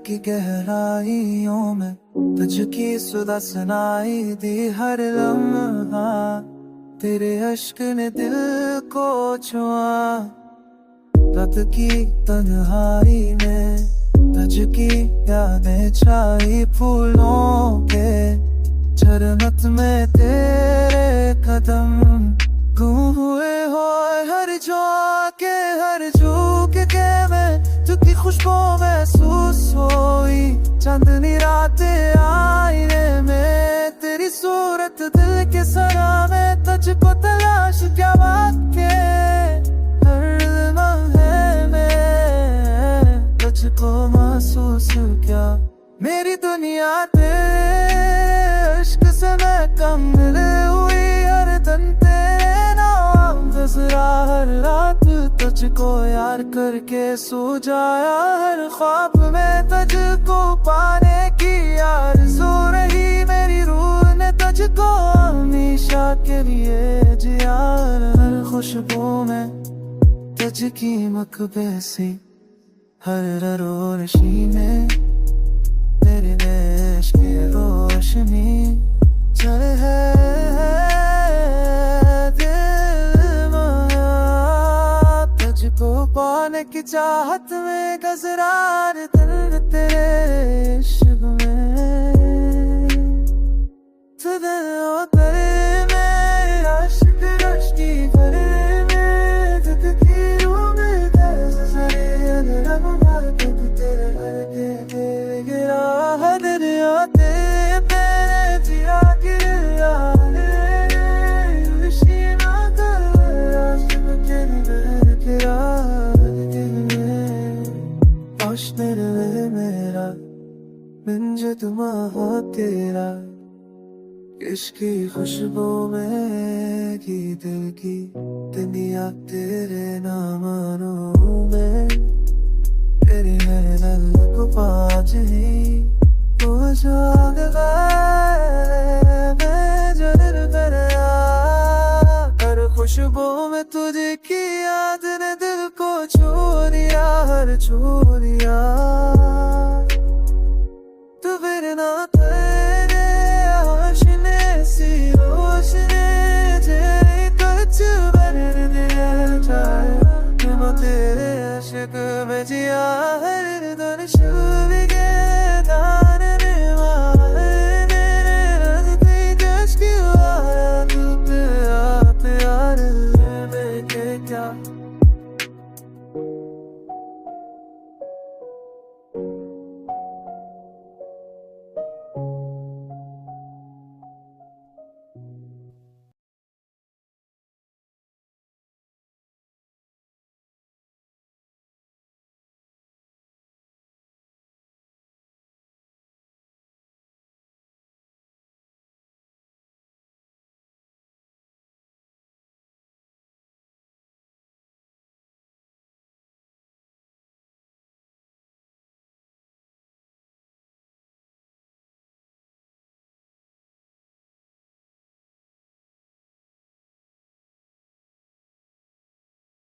की गहराइयों में तुझकी सुधा सुनाई दी हर लम्हा, तेरे अश्क ने दिल को छुआ। रात की तन्हाई में तुझकी यादें छाई फूलों के झरनत में तेरे कदम गुम हुए हो। हर झोंके हर झूक के मैं तुझकी खुशबू महसूस हुई। चांदनी रात आईने में तेरी सूरत दिल के सरा में तुझको तलाश क्या बात के। हर लम्हे में तुझको महसूस क्या। मेरी दुनिया तेरे इश्क से मैं कम हुई। हर दिन तेरे नाम गुजरा, हर रात तुझको यार करके सो जाया। हर ख्वाब में तुझको पाने की आरज़ू रही। मेरी रूह ने तुझको हमेशा के लिए जिया। हर खुशबू में तुझकी मकबे सी, हर रोशनी में तेरे देश की रोशनी चले है। दिल माया तुझको पाने की चाहत में गजरार दिल तेरे इश्क में। तू दिल उतर में आशिक रश्की भर में दुख की रूह में दर्द सरे अनरम मार के तेरे घर के गिरा। हर दरिया तेरे तेरे जिया गिरा खुशी ना कर आशिक के नगर गिरा। मेरा मंजर तुम्हारा तेरा इसकी खुशबू में की दिल की दुनिया तेरे नामानों में। तेरी है दिल को पाज ही वो जाग गए मैं जन्नत कर आ। हर खुशबू में तुझे की याद ने दिल को छू दिया। हर छू